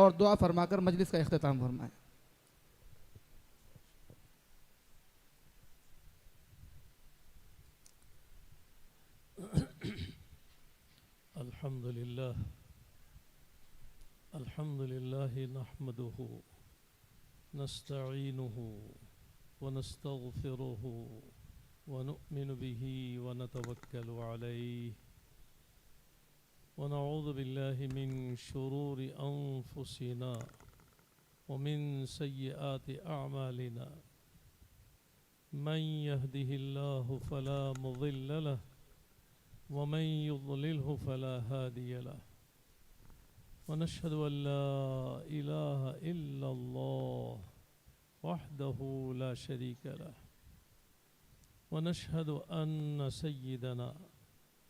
اور دعا فرما کر مجلس کا اختتام فرمائیں۔ الحمد لله نحمده نستعينه ونستغفره ونؤمن به ونتوكل عليه ونعوذ بالله من شرور أنفسنا ومن سيئات أعمالنا من يهده الله فلا مضل له ومن يضلله فلا هادي له ونشهد أن لا إله إلا الله وحده لا شريك له ونشهد أن سيدنا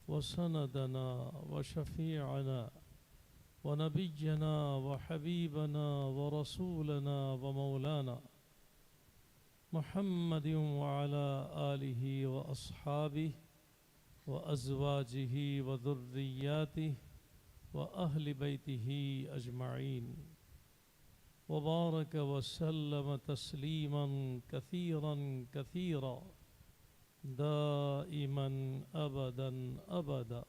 وسندنا وشفيعنا ونبينا وحبيبنا ورسولنا ومولانا محمد وعلى آله وأصحابه وأزواجه وذرياته وأهل بيته أجمعين وبارك وسلم تسليما كثيرا كثيرا دائما أبدا أبدا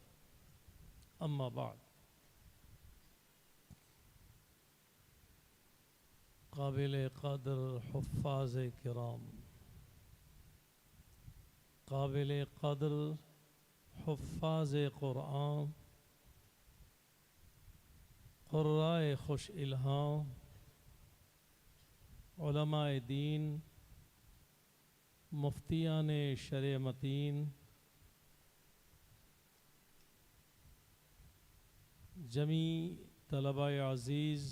أما بعد قابل قدر حفاظ کرام، قابل قدر حفاظ قرآن، قرائے خوش الہام، علماء دین، مفتیان شرع متین، جمیع طلباء عزیز،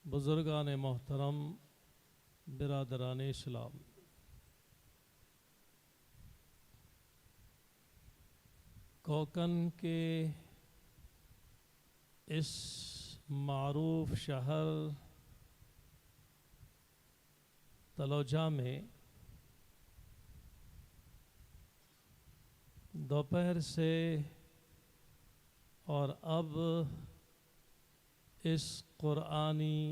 بزرگان محترم، برادران اسلام، کوکن کے اس معروف شہر تلوجہ میں دوپہر سے اور اب اس قرآنی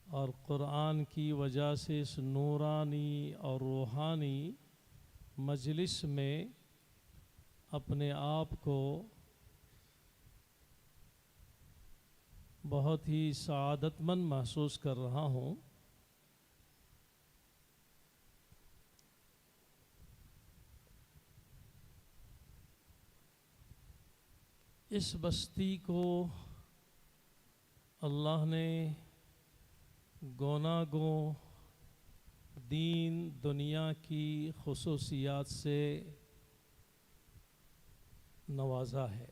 اور قرآن کی وجہ سے اس نورانی اور روحانی مجلس میں اپنے آپ کو بہت ہی سعادت مند محسوس کر رہا ہوں۔ اس بستی کو اللہ نے گوناگوں دین دنیا کی خصوصیات سے نوازا ہے۔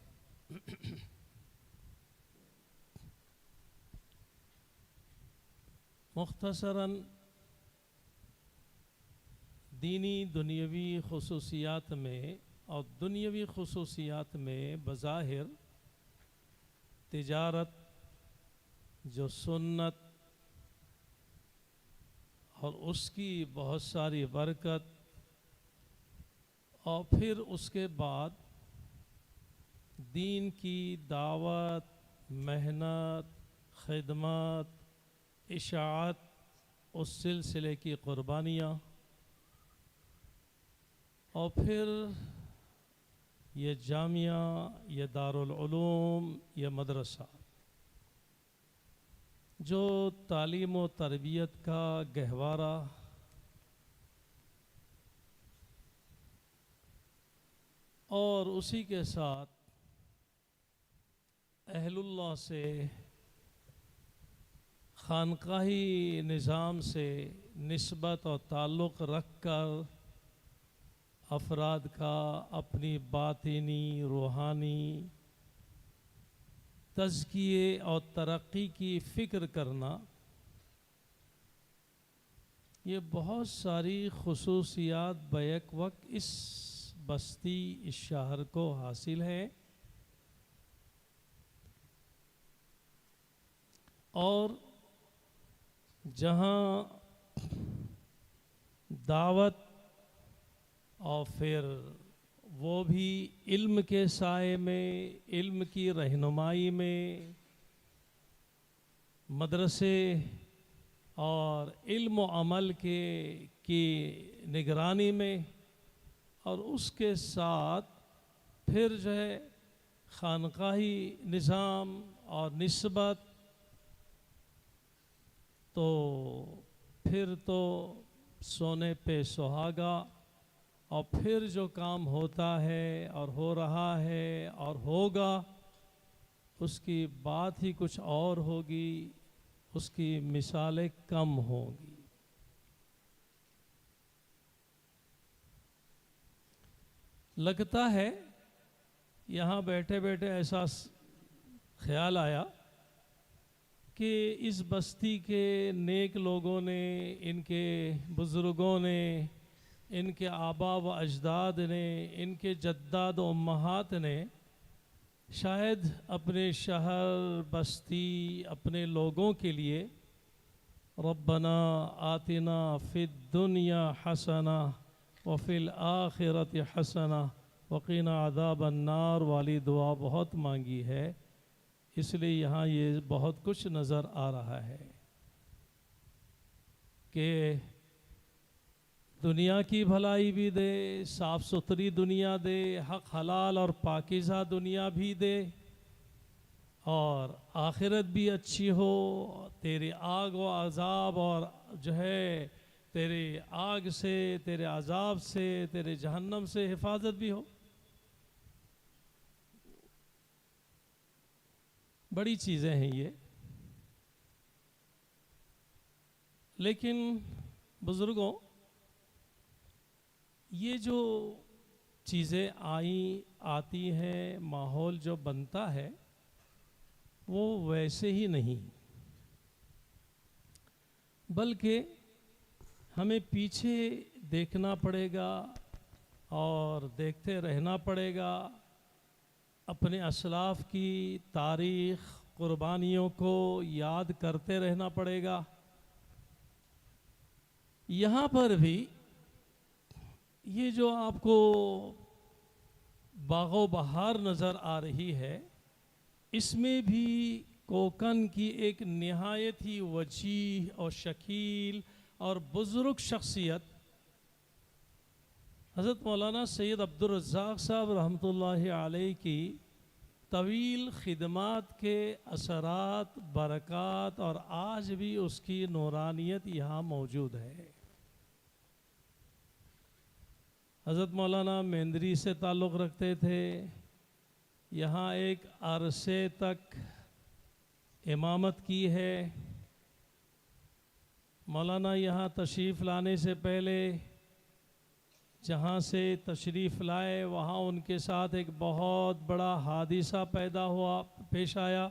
مختصراً دینی دنیاوی خصوصیات میں اور دنیاوی خصوصیات میں بظاہر تجارت جو سنت اور اس کی بہت ساری برکت، اور پھر اس کے بعد دین کی دعوت، محنت، خدمات، اشاعت، اس سلسلے کی قربانیاں، اور پھر یہ جامعہ، یہ دارالعلوم، یہ مدرسہ جو تعلیم و تربیت کا گہوارہ اور اسی کے ساتھ اہل اللہ سے، خانقاہی نظام سے نسبت اور تعلق رکھ کر افراد کا اپنی باطنی روحانی تزکیے اور ترقی کی فکر کرنا، یہ بہت ساری خصوصیات بیک وقت اس بستی، اس شہر کو حاصل ہے، اور جہاں دعوت اور پھر وہ بھی علم کے سائے میں، علم کی رہنمائی میں، مدرسے اور علم و عمل کی نگرانی میں، اور اس کے ساتھ پھر جو ہے خانقاہی نظام اور نسبت، تو پھر تو سونے پہ سہاگا، اور پھر جو کام ہوتا ہے اور ہو رہا ہے اور ہوگا اس کی بات ہی کچھ اور ہوگی، اس کی مثالیں کم ہوں گی۔ لگتا ہے یہاں بیٹھے بیٹھے ایسا خیال آیا کہ اس بستی کے نیک لوگوں نے، ان کے بزرگوں نے، ان کے آبا و اجداد نے، ان کے جداد و امہات نے شاید اپنے شہر، بستی، اپنے لوگوں کے لیے ربنا آتنا فی الدنیا حسنہ وفی الآخرۃ حسنہ وقنا عذاب النار والی دعا بہت مانگی ہے، اس لیے یہاں یہ بہت کچھ نظر آ رہا ہے کہ دنیا کی بھلائی بھی دے، صاف ستھری دنیا دے، حق حلال اور پاکیزہ دنیا بھی دے، اور آخرت بھی اچھی ہو، تیرے آگ و عذاب اور جو ہے تیرے آگ سے، تیرے عذاب سے، تیرے جہنم سے حفاظت بھی ہو۔ بڑی چیزیں ہیں یہ، لیکن بزرگوں یہ جو چیزیں آتی ہیں، ماحول جو بنتا ہے وہ ویسے ہی نہیں، بلکہ ہمیں پیچھے دیکھنا پڑے گا اور دیکھتے رہنا پڑے گا، اپنے اسلاف کی تاریخ، قربانیوں کو یاد کرتے رہنا پڑے گا۔ یہاں پر بھی یہ جو آپ کو باغ و بہار نظر آ رہی ہے، اس میں بھی کوکن کی ایک نہایت ہی وجیح اور شکیل اور بزرگ شخصیت حضرت مولانا سید عبدالرزاق صاحب رحمۃ اللہ علیہ کی طویل خدمات کے اثرات، برکات، اور آج بھی اس کی نورانیت یہاں موجود ہے۔ حضرت مولانا میندری سے تعلق رکھتے تھے، یہاں ایک عرصے تک امامت کی ہے۔ مولانا یہاں تشریف لانے سے پہلے جہاں سے تشریف لائے وہاں ان کے ساتھ ایک بہت بڑا حادثہ پیش آیا،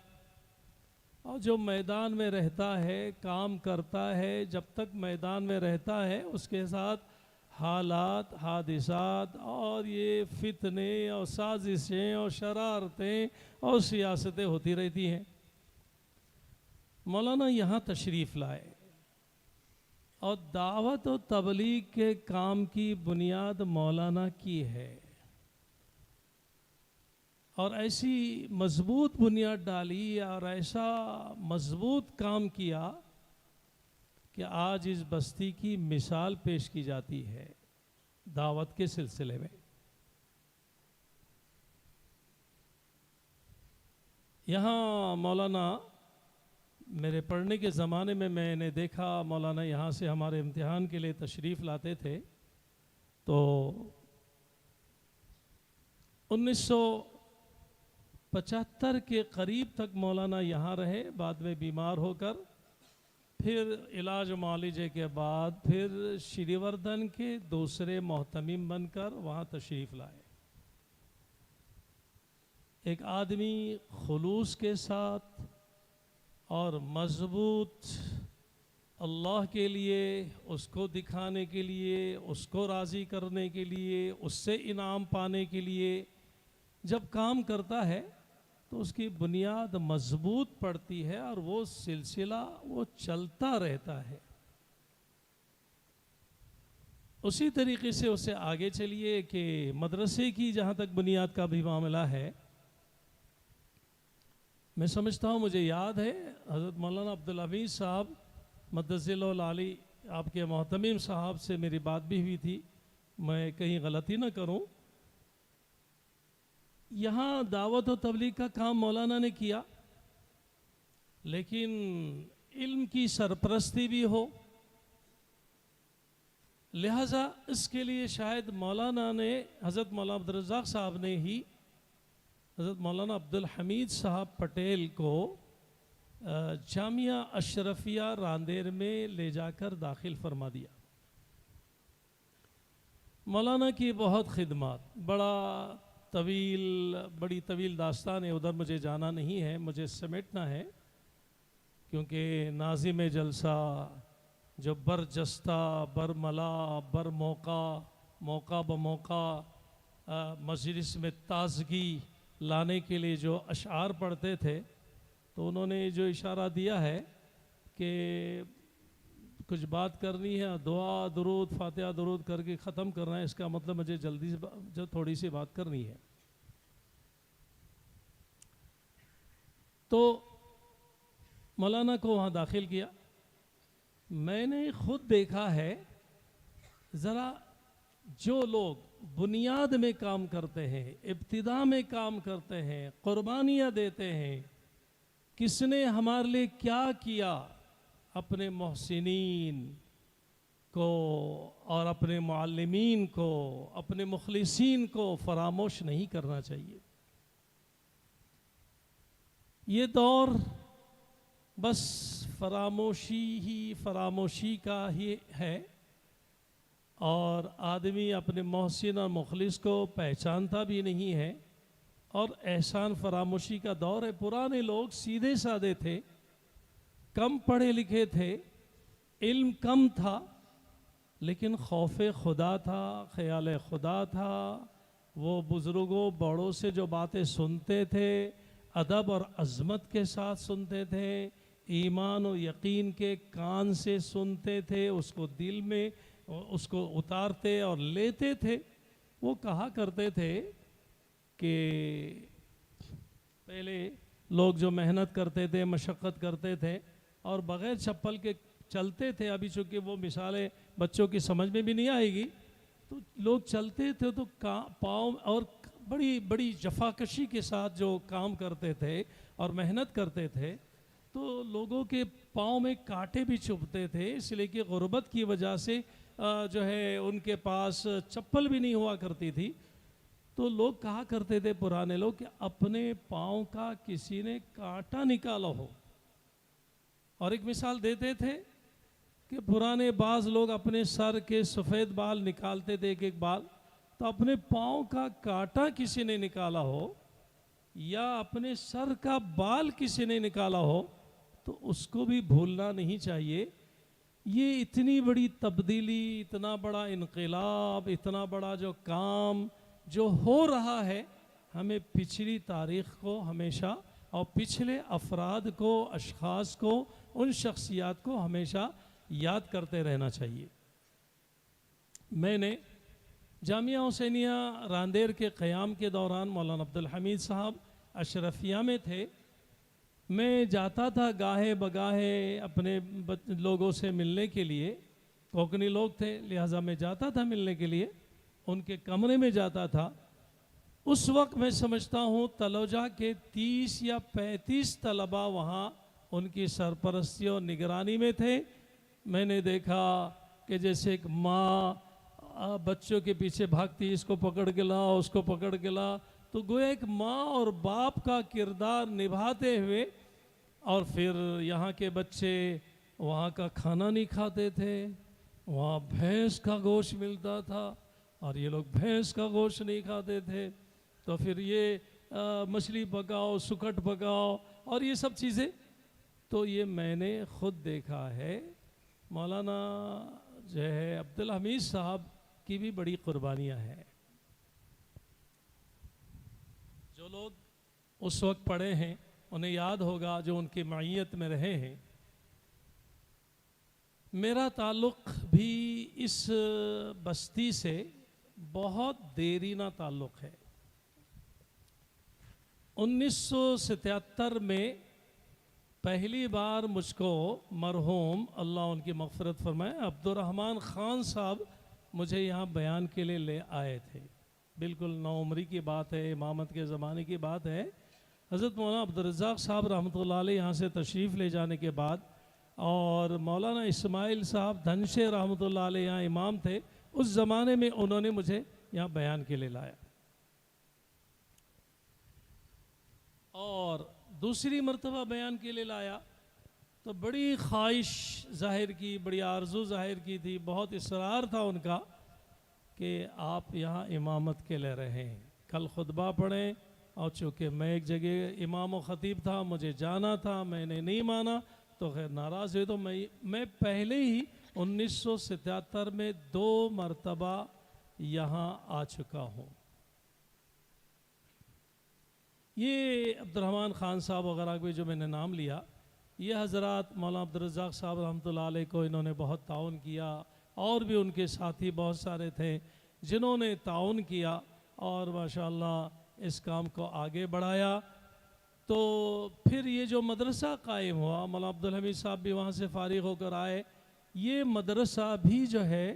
اور جو میدان میں رہتا ہے، کام کرتا ہے، جب تک میدان میں رہتا ہے اس کے ساتھ حالات، حادثات اور یہ فتنے اور سازشیں اور شرارتیں اور سیاستیں ہوتی رہتی ہیں۔ مولانا یہاں تشریف لائے اور دعوت و تبلیغ کے کام کی بنیاد مولانا کی ہے، اور ایسی مضبوط بنیاد ڈالی اور ایسا مضبوط کام کیا کہ آج اس بستی کی مثال پیش کی جاتی ہے دعوت کے سلسلے میں۔ یہاں مولانا میرے پڑھنے کے زمانے میں نے دیکھا، مولانا یہاں سے ہمارے امتحان کے لیے تشریف لاتے تھے، تو 1975 کے قریب تک مولانا یہاں رہے، بعد میں بیمار ہو کر پھر علاج معالجے کے بعد پھر شری وردھن کے دوسرے محتمم بن کر وہاں تشریف لائے۔ ایک آدمی خلوص کے ساتھ اور مضبوط اللہ کے لیے، اس کو دکھانے کے لیے، اس کو راضی کرنے کے لیے، اس سے انعام پانے کے لیے جب کام کرتا ہے تو اس کی بنیاد مضبوط پڑتی ہے اور وہ سلسلہ وہ چلتا رہتا ہے۔ اسی طریقے سے اسے آگے چلیے کہ مدرسے کی جہاں تک بنیاد کا بھی معاملہ ہے، میں سمجھتا ہوں مجھے یاد ہے حضرت مولانا عبدالحمید صاحب مدثر العالی آپ کے محتمم صاحب سے میری بات بھی ہوئی تھی، میں کہیں غلطی نہ کروں، یہاں دعوت و تبلیغ کا کام مولانا نے کیا، لیکن علم کی سرپرستی بھی ہو، لہٰذا اس کے لیے شاید مولانا نے حضرت مولانا عبدالرزاق صاحب نے ہی حضرت مولانا عبدالحمید صاحب پٹیل کو جامعہ اشرفیہ راندیر میں لے جا کر داخل فرما دیا۔ مولانا کی بہت خدمات، بڑی طویل داستان ہے، ادھر مجھے جانا نہیں ہے، مجھے سمیٹنا ہے، کیونکہ ناظم جلسہ جو برجستہ برملا بر موقع بموقع مجلس میں تازگی لانے کے لیے جو اشعار پڑھتے تھے، تو انہوں نے جو اشارہ دیا ہے کہ کچھ بات کرنی ہے، دعا درود فاتحہ درود کر کے ختم کرنا ہے، اس کا مطلب مجھے جلدی سے تھوڑی سی بات کرنی ہے۔ تو مولانا کو وہاں داخل کیا، میں نے خود دیکھا ہے، ذرا جو لوگ بنیاد میں کام کرتے ہیں، ابتدا میں کام کرتے ہیں، قربانیاں دیتے ہیں، کس نے ہمارے لیے کیا کیا، اپنے محسنین کو اور اپنے معلمین کو، اپنے مخلصین کو فراموش نہیں کرنا چاہیے۔ یہ دور بس فراموشی کا ہی ہے، اور آدمی اپنے محسن اور مخلص کو پہچانتا بھی نہیں ہے، اور احسان فراموشی کا دور ہے۔ پرانے لوگ سیدھے سادے تھے، کم پڑھے لکھے تھے، علم کم تھا، لیکن خوف خدا تھا، خیال خدا تھا، وہ بزرگوں بڑوں سے جو باتیں سنتے تھے ادب اور عظمت کے ساتھ سنتے تھے، ایمان و یقین کے کان سے سنتے تھے، اس کو دل میں اس کو اتارتے اور لیتے تھے۔ وہ کہا کرتے تھے کہ پہلے لوگ جو محنت کرتے تھے، مشقت کرتے تھے اور بغیر چپل کے چلتے تھے، ابھی چونکہ وہ مثالیں بچوں کی سمجھ میں بھی نہیں آئے گی، تو لوگ چلتے تھے تو پاؤں اور بڑی جفاکشی کے ساتھ جو کام کرتے تھے اور محنت کرتے تھے، تو لوگوں کے پاؤں میں کانٹے بھی چبھتے تھے، اس لیے کہ غربت کی وجہ سے جو ہے ان کے پاس چپل بھی نہیں ہوا کرتی تھی۔ تو لوگ کہا کرتے تھے پرانے لوگ کہ اپنے پاؤں کا کسی نے کانٹا نکالا ہو، اور ایک مثال دیتے تھے کہ پرانے بعض لوگ اپنے سر کے سفید بال نکالتے تھے، ایک بال، تو اپنے پاؤں کا کانٹا کسی نے نکالا ہو یا اپنے سر کا بال کسی نے نکالا ہو تو اس کو بھی بھولنا نہیں چاہیے۔ یہ اتنی بڑی تبدیلی، اتنا بڑا انقلاب، اتنا بڑا جو کام جو ہو رہا ہے، ہمیں پچھلی تاریخ کو ہمیشہ اور پچھلے افراد کو، اشخاص کو، ان شخصیات کو ہمیشہ یاد کرتے رہنا چاہیے۔ میں نے جامعہ حسینیہ راندیر کے قیام کے دوران مولانا عبدالحمید صاحب اشرفیہ میں تھے، میں جاتا تھا گاہے بگاہے اپنے لوگوں سے ملنے کے لیے، کوکنی لوگ تھے لہٰذا میں جاتا تھا ملنے کے لیے، ان کے کمرے میں جاتا تھا۔ اس وقت میں سمجھتا ہوں تلوجہ کے 30 یا 35 طلباء وہاں ان کی سرپرستی اور نگرانی میں تھے۔ میں نے دیکھا کہ جیسے ایک ماں بچوں کے پیچھے بھاگتی، اس کو پکڑ کے لا، اس کو پکڑ کے لا، تو گویا ایک ماں اور باپ کا کردار نبھاتے ہوئے، اور پھر یہاں کے بچے وہاں کا کھانا نہیں کھاتے تھے، وہاں بھینس کا گوشت ملتا تھا اور یہ لوگ بھینس کا گوشت نہیں کھاتے تھے، تو پھر یہ مچھلی پکاؤ، سکٹ پکاؤ اور یہ سب چیزیں، تو یہ میں نے خود دیکھا ہے۔ مولانا جو ہے عبدالحمید صاحب کی بھی بڑی قربانیاں ہیں۔ جو لوگ اس وقت پڑھے ہیں انہیں یاد ہوگا، جو ان کی معیت میں رہے ہیں۔ میرا تعلق بھی اس بستی سے بہت دیرینہ تعلق ہے۔ 1977 میں پہلی بار مجھ کو مرحوم اللہ ان کی مغفرت فرمائے عبد الرحمن خان صاحب مجھے یہاں بیان کے لیے لے آئے تھے. بالکل نوعمری کی بات ہے, امامت کے زمانے کی بات ہے. حضرت مولانا عبدالرزاق صاحب رحمۃ اللہ علیہ یہاں سے تشریف لے جانے کے بعد اور مولانا اسماعیل صاحب دھنشے رحمۃ اللہ علیہ یہاں امام تھے, اس زمانے میں انہوں نے مجھے یہاں بیان کے لیے لایا. اور دوسری مرتبہ بیان کے لیے لایا تو بڑی خواہش ظاہر کی, بڑی آرزو ظاہر کی تھی, بہت اصرار تھا ان کا کہ آپ یہاں امامت کے لیے رہیں, کل خطبہ پڑھیں. اور چونکہ میں ایک جگہ امام و خطیب تھا, مجھے جانا تھا, میں نے نہیں مانا تو خیر ناراض ہوئے. تو میں پہلے ہی 1977 میں 2 مرتبہ یہاں آ چکا ہوں. یہ عبد الرحمن خان صاحب وغیرہ کو جو میں نے نام لیا, یہ حضرات مولانا عبدالرزاق صاحب رحمۃ اللہ علیہ کو انہوں نے بہت تعاون کیا, اور بھی ان کے ساتھی بہت سارے تھے جنہوں نے تعاون کیا اور ماشاءاللہ اس کام کو آگے بڑھایا. تو پھر یہ جو مدرسہ قائم ہوا, مولانا عبدالحمید صاحب بھی وہاں سے فارغ ہو کر آئے. یہ مدرسہ بھی جو ہے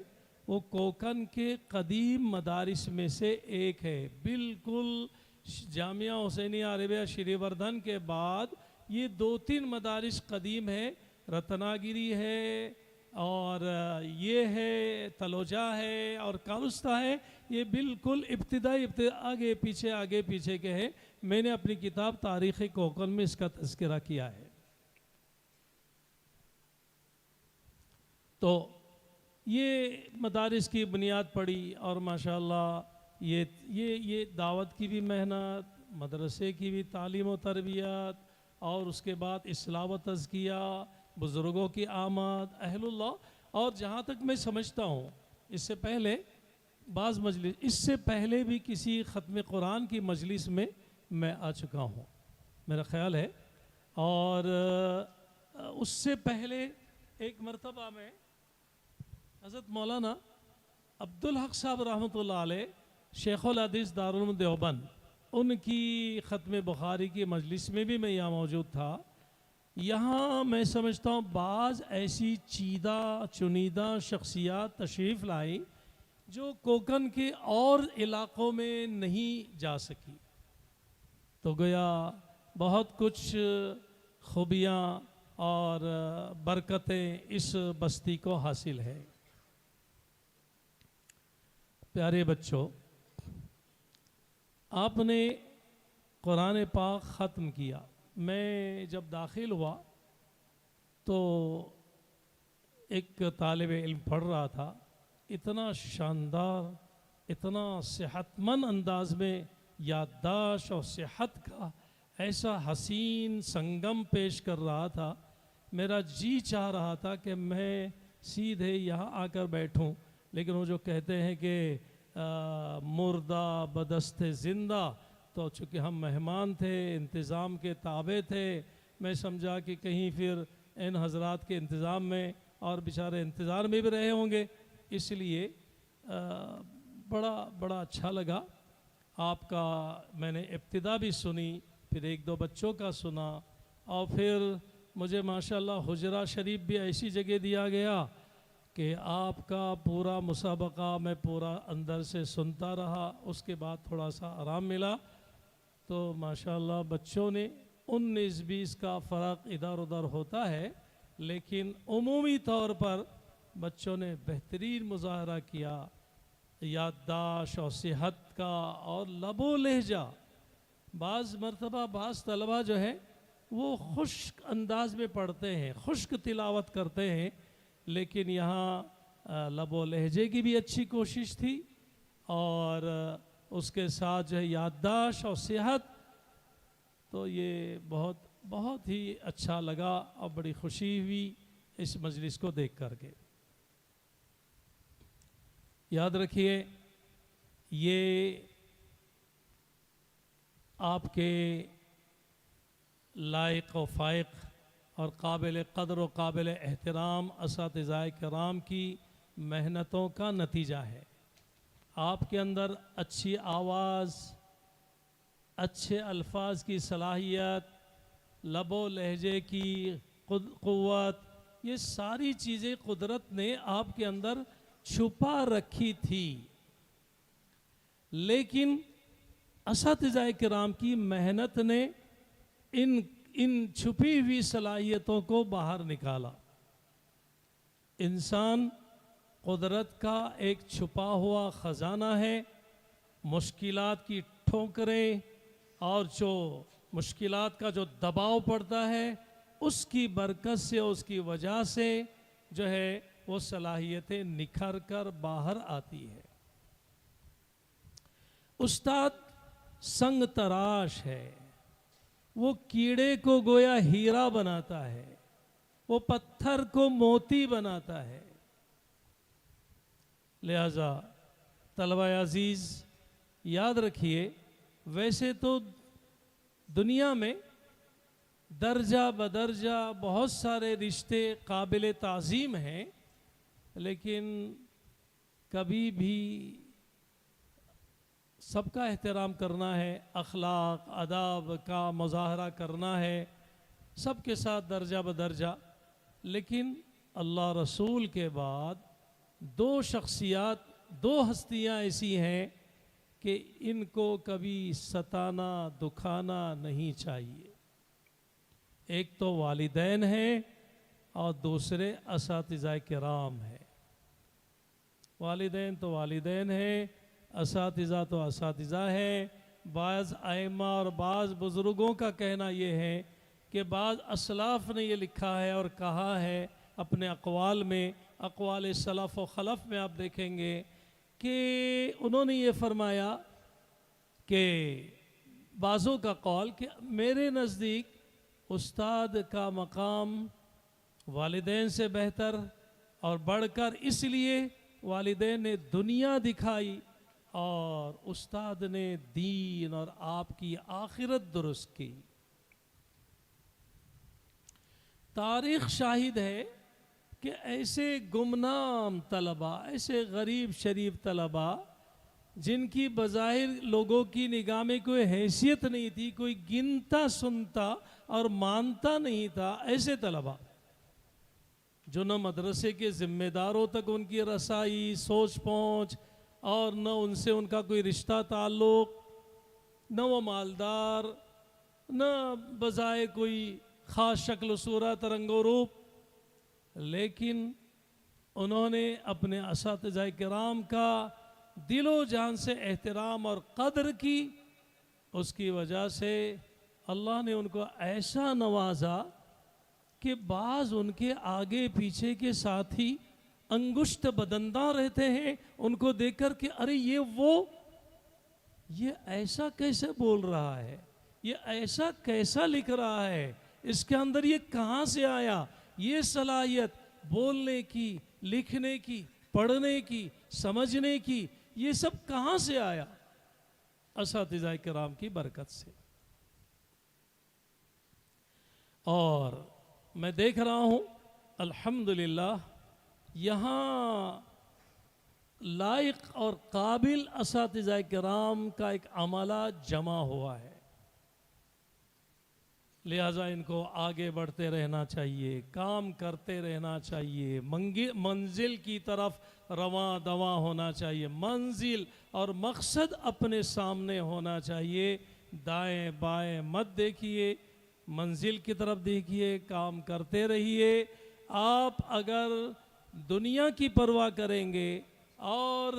وہ کوکن کے قدیم مدارس میں سے ایک ہے. بالکل جامعہ حسینیہ عربیہ شری وردھن کے بعد یہ 2-3 مدارس قدیم ہے. رتناگیری ہے اور یہ ہے تلوجا ہے اور کالستا ہے. یہ بالکل ابتدائی آگے پیچھے کے ہیں. میں نے اپنی کتاب تاریخ کوکن میں اس کا تذکرہ کیا ہے. تو یہ مدارس کی بنیاد پڑی اور ماشاءاللہ یہ دعوت کی بھی محنت, مدرسے کی بھی تعلیم و تربیت, اور اس کے بعد اصلاح و تزکیہ, بزرگوں کی آمد, اہل اللہ. اور جہاں تک میں سمجھتا ہوں اس سے پہلے اس سے پہلے بھی کسی ختم قرآن کی مجلس میں آ چکا ہوں میرا خیال ہے. اور اس سے پہلے ایک مرتبہ میں حضرت مولانا عبدالحق صاحب رحمۃ اللہ علیہ شیخ الحدیث دارالعلوم دیوبند, ان کی ختم بخاری کی مجلس میں بھی میں یہاں موجود تھا. یہاں میں سمجھتا ہوں بعض ایسی چنیدہ شخصیات تشریف لائی جو کوکن کے اور علاقوں میں نہیں جا سکی. تو گویا بہت کچھ خوبیاں اور برکتیں اس بستی کو حاصل ہے. پیارے بچوں, آپ نے قرآن پاک ختم کیا. میں جب داخل ہوا تو ایک طالب علم پڑھ رہا تھا, اتنا شاندار, اتنا صحت مند انداز میں یادداشت اور صحت کا ایسا حسین سنگم پیش کر رہا تھا. میرا جی چاہ رہا تھا کہ میں سیدھے یہاں آ کر بیٹھوں, لیکن وہ جو کہتے ہیں کہ مردہ بدست زندہ, تو چونکہ ہم مہمان تھے, انتظام کے تابع تھے, میں سمجھا کہ کہیں پھر ان حضرات کے انتظام میں اور بیچارے انتظار میں بھی رہے ہوں گے, اس لیے بڑا اچھا لگا. آپ کا میں نے ابتدا بھی سنی, پھر 1-2 بچوں کا سنا, اور پھر مجھے ماشاءاللہ حجرہ شریف بھی ایسی جگہ دیا گیا کہ آپ کا پورا مسابقہ میں پورا اندر سے سنتا رہا. اس کے بعد تھوڑا سا آرام ملا تو ماشاءاللہ بچوں نے 19-20 کا فرق ادھر ادھر ہوتا ہے, لیکن عمومی طور پر بچوں نے بہترین مظاہرہ کیا. یادداشت اور صحت کا اور لب و لہجہ. بعض مرتبہ بعض طلبہ جو ہے وہ خشک انداز میں پڑھتے ہیں, خشک تلاوت کرتے ہیں, لیکن یہاں لب و لہجے کی بھی اچھی کوشش تھی اور اس کے ساتھ جو ہے یادداشت اور صحت. تو یہ بہت ہی اچھا لگا اور بڑی خوشی ہوئی اس مجلس کو دیکھ کر کے. یاد رکھیے, یہ آپ کے لائق و فائق اور قابل قدر و قابل احترام اساتذہ کرام کی محنتوں کا نتیجہ ہے. آپ کے اندر اچھی آواز, اچھے الفاظ کی صلاحیت، لب و لہجے کی قوت، یہ ساری چیزیں قدرت نے آپ کے اندر چھپا رکھی تھی، لیکن اساتذہ کرام کی محنت نے ان چھپی ہوئی صلاحیتوں کو باہر نکالا۔ انسان قدرت کا ایک چھپا ہوا خزانہ ہے، مشکلات کی ٹھوکریں اور جو مشکلات کا جو دباؤ پڑتا ہے اس کی برکت سے، اس کی وجہ سے جو ہے وہ صلاحیتیں نکھر کر باہر آتی ہے۔ استاد سنگ تراش ہے، وہ کیڑے کو گویا ہیرا بناتا ہے، وہ پتھر کو موتی بناتا ہے۔ لہذا طلبہ عزیز یاد رکھیے، ویسے تو دنیا میں درجہ بدرجہ بہت سارے رشتے قابل تعظیم ہیں، لیکن کبھی بھی سب کا احترام کرنا ہے، اخلاق آداب کا مظاہرہ کرنا ہے سب کے ساتھ درجہ بدرجہ۔ لیکن اللہ رسول کے بعد دو شخصیات، دو ہستیاں ایسی ہیں کہ ان کو کبھی ستانا دکھانا نہیں چاہیے۔ ایک تو والدین ہیں اور دوسرے اساتذہ کرام ہیں۔ والدین تو والدین ہیں، اساتذہ تو اساتذہ ہیں۔ بعض ائمہ اور بعض بزرگوں کا کہنا یہ ہے کہ بعض اسلاف نے یہ لکھا ہے اور کہا ہے اپنے اقوال میں، اقوال سلف و خلف میں آپ دیکھیں گے کہ انہوں نے یہ فرمایا کہ بعضوں کا قول کہ میرے نزدیک استاد کا مقام والدین سے بہتر اور بڑھ کر اس لیے والدین نے دنیا دکھائی اور استاد نے دین اور آپ کی آخرت درست کی۔ تاریخ شاہد ہے کہ ایسے گمنام طلباء، ایسے غریب شریف طلباء جن کی بظاہر لوگوں کی نگاہ میں کوئی حیثیت نہیں تھی، کوئی گنتا سنتا اور مانتا نہیں تھا، ایسے طلباء جو نہ مدرسے کے ذمہ داروں تک ان کی رسائی، سوچ پہنچ اور نہ ان سے ان کا کوئی رشتہ تعلق، نہ وہ مالدار، نہ بظاہر کوئی خاص شکل و صورت رنگ و روپ، لیکن انہوں نے اپنے اساتذہ کرام کا دل و جان سے احترام اور قدر کی۔ اس کی وجہ سے اللہ نے ان کو ایسا نوازا کہ بعض ان کے آگے پیچھے کے ساتھی انگشت بدنداں رہتے ہیں ان کو دیکھ کر کہ ارے یہ ایسا کیسے بول رہا ہے، یہ ایسا کیسا لکھ رہا ہے، اس کے اندر یہ کہاں سے آیا، یہ صلاحیت بولنے کی، لکھنے کی، پڑھنے کی، سمجھنے کی، یہ سب کہاں سے آیا؟ اساتذہ کرام کی برکت سے۔ اور میں دیکھ رہا ہوں الحمدللہ یہاں لائق اور قابل اساتذہ کرام کا ایک عملہ جمع ہوا ہے، لہذا ان کو آگے بڑھتے رہنا چاہیے، کام کرتے رہنا چاہیے، منزل کی طرف رواں دواں ہونا چاہیے، منزل اور مقصد اپنے سامنے ہونا چاہیے، دائیں بائیں مت دیکھیے، منزل کی طرف دیکھیے، کام کرتے رہیے۔ آپ اگر دنیا کی پرواہ کریں گے اور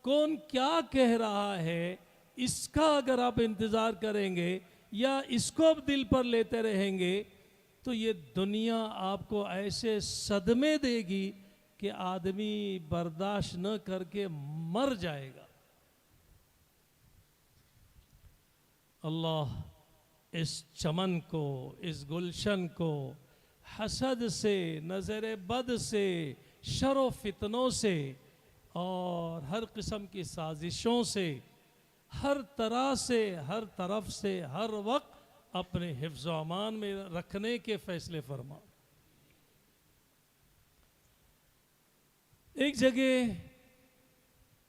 کون کیا کہہ رہا ہے اس کا اگر آپ انتظار کریں گے یا اس کو اب دل پر لیتے رہیں گے تو یہ دنیا آپ کو ایسے صدمے دے گی کہ آدمی برداشت نہ کر کے مر جائے گا۔ اللہ اس چمن کو، اس گلشن کو حسد سے، نظر بد سے، شر و فتنوں سے اور ہر قسم کی سازشوں سے، ہر طرح سے، ہر طرف سے، ہر وقت اپنے حفظ و امان میں رکھنے کے فیصلے فرما۔ ایک جگہ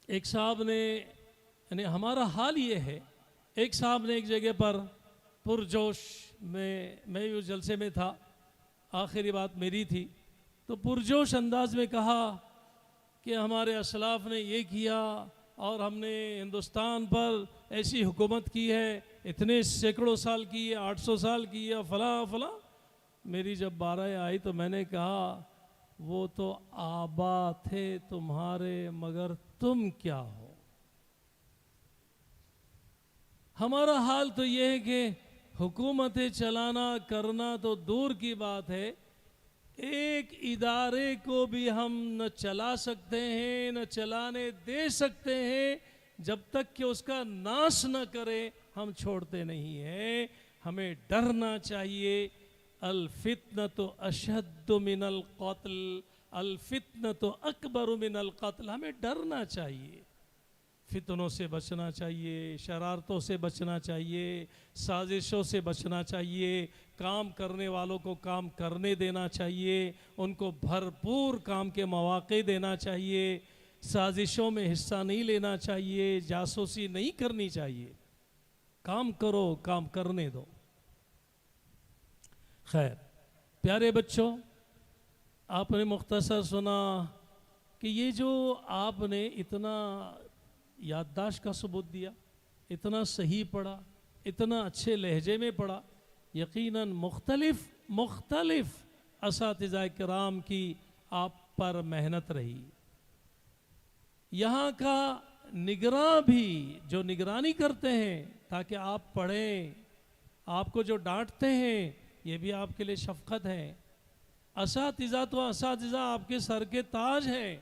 ایک صاحب نے، یعنی ہمارا حال یہ ہے ایک صاحب نے ایک جگہ پر پرجوش میں اس جلسے میں تھا، آخری بات میری تھی، تو پرجوش انداز میں کہا کہ ہمارے اسلاف نے یہ کیا اور ہم نے ہندوستان پر ایسی حکومت کی ہے، اتنے سینکڑوں سال کی ہے، 800 سال کی ہے، فلاں فلاں۔ میری جب بارہ آئی تو میں نے کہا وہ تو آبا تھے تمہارے، مگر تم کیا ہو؟ ہمارا حال تو یہ ہے کہ حکومتیں چلانا کرنا تو دور کی بات ہے، ایک ادارے کو بھی ہم نہ چلا سکتے ہیں نہ چلانے دے سکتے ہیں، جب تک کہ اس کا ناش نہ کرے ہم چھوڑتے نہیں ہیں۔ ہمیں ڈرنا چاہیے۔ الفتنۃ اشد من القتل، الفتنۃ اکبر من القتل۔ ہمیں ڈرنا چاہیے، فتنوں سے بچنا چاہیے، شرارتوں سے بچنا چاہیے، سازشوں سے بچنا چاہیے، کام کرنے والوں کو کام کرنے دینا چاہیے، ان کو بھرپور کام کے مواقع دینا چاہیے، سازشوں میں حصہ نہیں لینا چاہیے، جاسوسی نہیں کرنی چاہیے۔ کام کرو، کام کرنے دو۔ خیر پیارے بچوں، آپ نے مختصر سنا کہ یہ جو آپ نے اتنا یادداشت کا ثبوت دیا، اتنا صحیح پڑھا، اتنا اچھے لہجے میں پڑھا، یقیناً مختلف اساتذہ کرام کی آپ پر محنت رہی۔ یہاں کا نگراں بھی جو نگرانی کرتے ہیں تاکہ آپ پڑھیں، آپ کو جو ڈانٹتے ہیں یہ بھی آپ کے لیے شفقت ہے۔ اساتذہ تو اساتذہ آپ کے سر کے تاج ہیں۔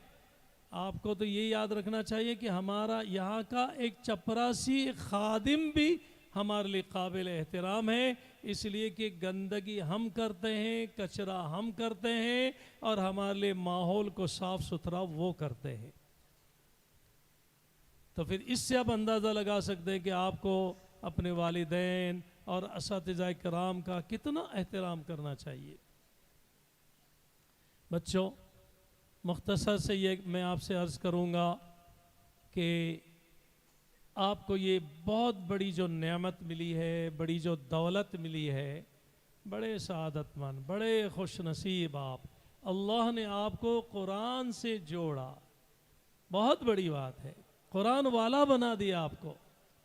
آپ کو تو یہ یاد رکھنا چاہیے کہ ہمارا یہاں کا ایک چپراسی خادم بھی ہمارے لیے قابل احترام ہے، اس لیے کہ گندگی ہم کرتے ہیں، کچرا ہم کرتے ہیں، اور ہمارے لیے ماحول کو صاف ستھرا وہ کرتے ہیں۔ تو پھر اس سے آپ اندازہ لگا سکتے ہیں کہ آپ کو اپنے والدین اور اساتذہ کرام کا کتنا احترام کرنا چاہیے۔ بچوں، مختصر سے یہ میں آپ سے عرض کروں گا کہ آپ کو یہ بہت بڑی جو نعمت ملی ہے، بڑی جو دولت ملی ہے، بڑے سعادت مند، بڑے خوش نصیب آپ، اللہ نے آپ کو قرآن سے جوڑا، بہت بڑی بات ہے۔ قرآن والا بنا دیا آپ کو،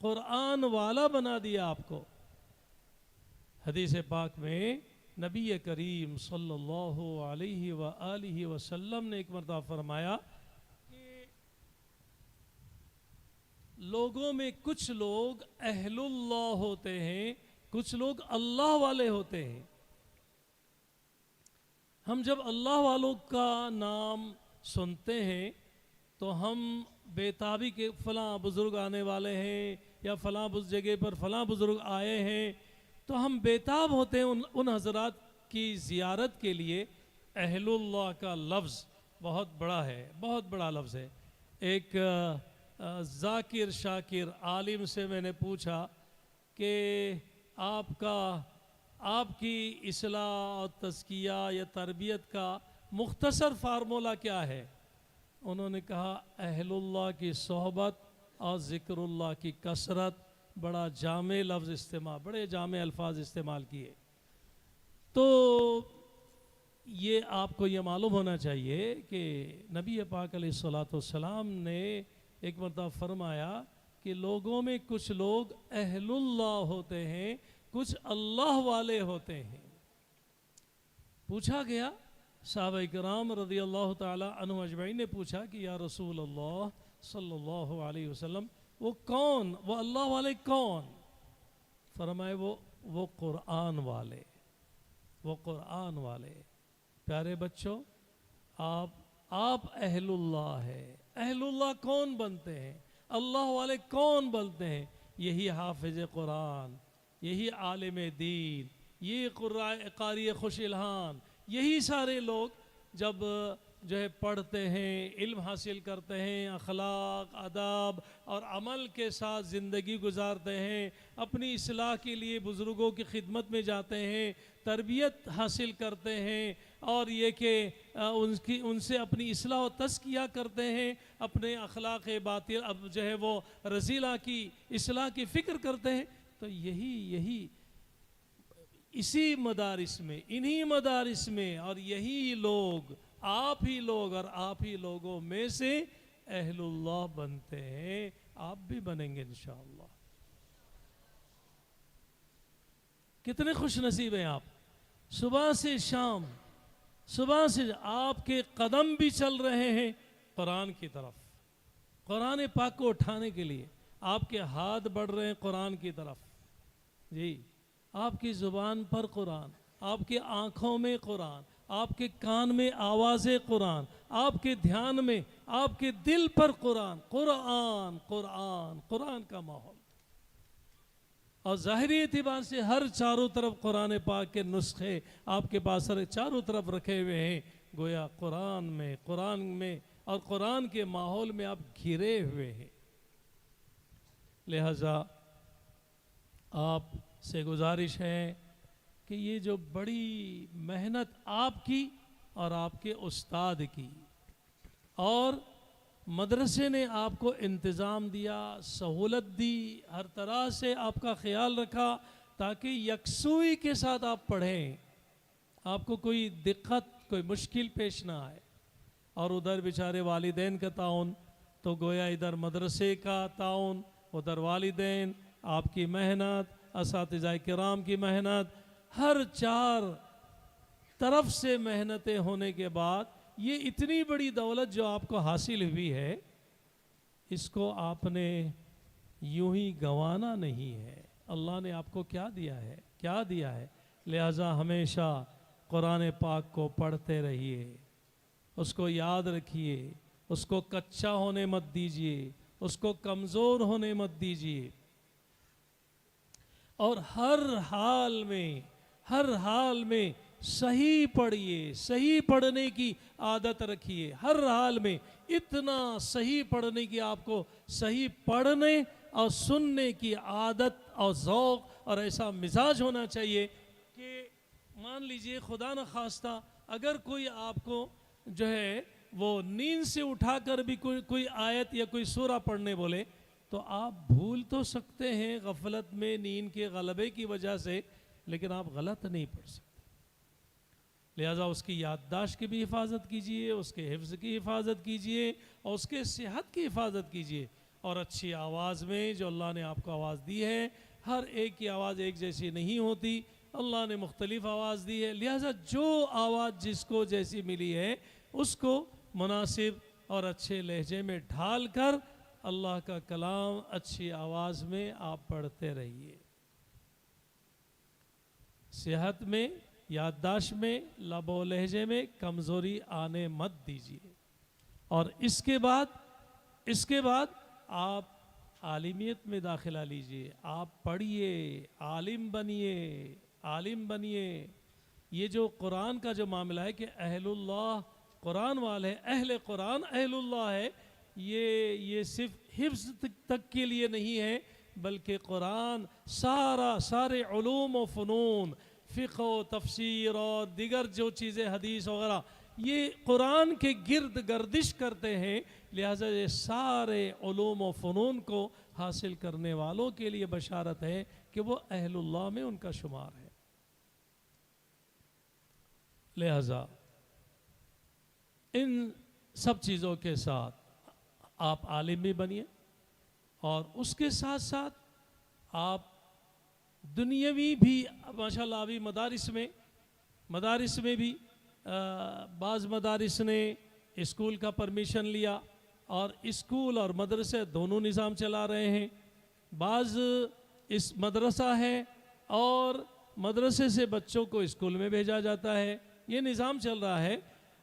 قرآن والا بنا دیا آپ کو۔ حدیث پاک میں نبی کریم صلی اللہ علیہ وآلہ وسلم نے ایک مرتبہ فرمایا کہ لوگوں میں کچھ لوگ اہل اللہ ہوتے ہیں، کچھ لوگ اللہ والے ہوتے ہیں۔ ہم جب اللہ والوں کا نام سنتے ہیں تو ہم بےتابی کے فلاں بزرگ آنے والے ہیں یا فلاں جگہ پر فلاں بزرگ آئے ہیں، تو ہم بےتاب ہوتے ہیں ان حضرات کی زیارت کے لیے۔ اہل اللہ کا لفظ بہت بڑا ہے، بہت بڑا لفظ ہے۔ ایک ذاکر شاکر عالم سے میں نے پوچھا کہ آپ کی اصلاح اور تزکیہ یا تربیت کا مختصر فارمولہ کیا ہے؟ انہوں نے کہا اہل اللہ کی صحبت اور ذکر اللہ کی کثرت۔ بڑا جامع لفظ استعمال، بڑے جامع الفاظ استعمال کیے۔ تو یہ آپ کو یہ معلوم ہونا چاہیے کہ نبی پاک علیہ الصلوۃ والسلام نے ایک مرتبہ فرمایا کہ لوگوں میں کچھ لوگ اہل اللہ ہوتے ہیں، کچھ اللہ والے ہوتے ہیں۔ پوچھا گیا، صحابہ کرام رضی اللہ تعالی عنہ اجمعین نے پوچھا کہ یا رسول اللہ صلی اللہ علیہ وسلم، وہ کون، وہ اللہ والے کون؟ فرمائے وہ قرآن والے، وہ قرآن والے۔ پیارے بچوں، آپ اہل اللہ ہے۔ اہل اللہ کون بنتے ہیں؟ اللہ والے کون بنتے ہیں؟ یہی حافظ قرآن، یہی عالم دین، یہ قاری خوش الحان، یہی سارے لوگ جب جو ہے پڑھتے ہیں، علم حاصل کرتے ہیں، اخلاق، آداب اور عمل کے ساتھ زندگی گزارتے ہیں، اپنی اصلاح کے لیے بزرگوں کی خدمت میں جاتے ہیں، تربیت حاصل کرتے ہیں، اور یہ کہ ان سے اپنی اصلاح و تزکیہ کرتے ہیں، اپنے اخلاق باطل اب جو ہے وہ رذیلہ کی اصلاح کی فکر کرتے ہیں، تو یہی اسی مدارس میں، انہی مدارس میں، اور یہی لوگ، آپ ہی لوگ اور آپ ہی لوگوں میں سے اہل اللہ بنتے ہیں. آپ بھی بنیں گے انشاءاللہ. کتنے خوش نصیب ہیں آپ. صبح سے شام، صبح سے آپ کے قدم بھی چل رہے ہیں قرآن کی طرف، قرآن پاک کو اٹھانے کے لیے. آپ کے ہاتھ بڑھ رہے ہیں قرآن کی طرف. جی، آپ کی زبان پر قرآن، آپ کے آنکھوں میں قرآن، آپ کے کان میں آواز قرآن، آپ کے دھیان میں، آپ کے دل پر قرآن، قرآن قرآن قرآن کا ماحول. اور ظاہری اعتبار سے ہر چاروں طرف قرآن پاک کے نسخے آپ کے پاس چاروں طرف رکھے ہوئے ہیں. گویا قرآن میں اور قرآن کے ماحول میں آپ گھرے ہوئے ہیں. لہذا آپ سے گزارش ہے کہ یہ جو بڑی محنت آپ کی اور آپ کے استاد کی، اور مدرسے نے آپ کو انتظام دیا، سہولت دی، ہر طرح سے آپ کا خیال رکھا تاکہ یکسوئی کے ساتھ آپ پڑھیں، آپ کو کوئی دقت، کوئی مشکل پیش نہ آئے. اور ادھر بیچارے والدین کا تعاون، تو گویا ادھر مدرسے کا تعاون، ادھر والدین، آپ کی محنت، اساتذہ کرام کی محنت، ہر چار طرف سے محنتیں ہونے کے بعد یہ اتنی بڑی دولت جو آپ کو حاصل ہوئی ہے، اس کو آپ نے یوں ہی گنوانا نہیں ہے. اللہ نے آپ کو کیا دیا ہے. لہذا ہمیشہ قرآن پاک کو پڑھتے رہیے، اس کو یاد رکھیے، اس کو کچا ہونے مت دیجیے، اس کو کمزور ہونے مت دیجیے، اور ہر حال میں صحیح پڑھیے، صحیح پڑھنے کی عادت رکھیے. ہر حال میں اتنا صحیح پڑھنے کی، آپ کو صحیح پڑھنے اور سننے کی عادت اور ذوق اور ایسا مزاج ہونا چاہیے کہ مان لیجئے خدا نخواستہ اگر کوئی آپ کو جو ہے وہ نیند سے اٹھا کر بھی کوئی آیت یا کوئی سورہ پڑھنے بولے تو آپ بھول تو سکتے ہیں غفلت میں، نیند کے غلبے کی وجہ سے، لیکن آپ غلط نہیں پڑھ سکتے. لہذا اس کی یادداشت کی بھی حفاظت کیجئے، اس کے حفظ کی حفاظت کیجئے، اور اس کے صحت کی حفاظت کیجئے. اور اچھی آواز میں، جو اللہ نے آپ کو آواز دی ہے، ہر ایک کی آواز ایک جیسی نہیں ہوتی، اللہ نے مختلف آواز دی ہے. لہذا جو آواز جس کو جیسی ملی ہے اس کو مناسب اور اچھے لہجے میں ڈھال کر اللہ کا کلام اچھی آواز میں آپ پڑھتے رہیے. صحت میں، یادداشت میں، لب و لہجے میں کمزوری آنے مت دیجیے. اور اس کے بعد آپ عالمیت میں داخلہ لیجئے. آپ پڑھیے، عالم بنیے. یہ جو قرآن کا جو معاملہ ہے کہ اہل اللہ قرآن والے، اہل قرآن اہل اللہ ہے، یہ صرف حفظ تک کے لیے نہیں ہے، بلکہ قرآن سارے علوم و فنون، فقہ و تفسیر اور دیگر جو چیزیں حدیث وغیرہ، یہ قرآن کے گرد گردش کرتے ہیں. لہذا یہ سارے علوم و فنون کو حاصل کرنے والوں کے لیے بشارت ہے کہ وہ اہل اللہ میں ان کا شمار ہے. لہذا ان سب چیزوں کے ساتھ آپ عالم بھی بنیے، اور اس کے ساتھ ساتھ آپ دنیاوی بھی ماشاءاللہ ابھی مدارس میں بھی بعض مدارس نے اسکول کا پرمیشن لیا اور اسکول اور مدرسے دونوں نظام چلا رہے ہیں. بعض اس مدرسہ ہے اور مدرسے سے بچوں کو اسکول میں بھیجا جاتا ہے، یہ نظام چل رہا ہے.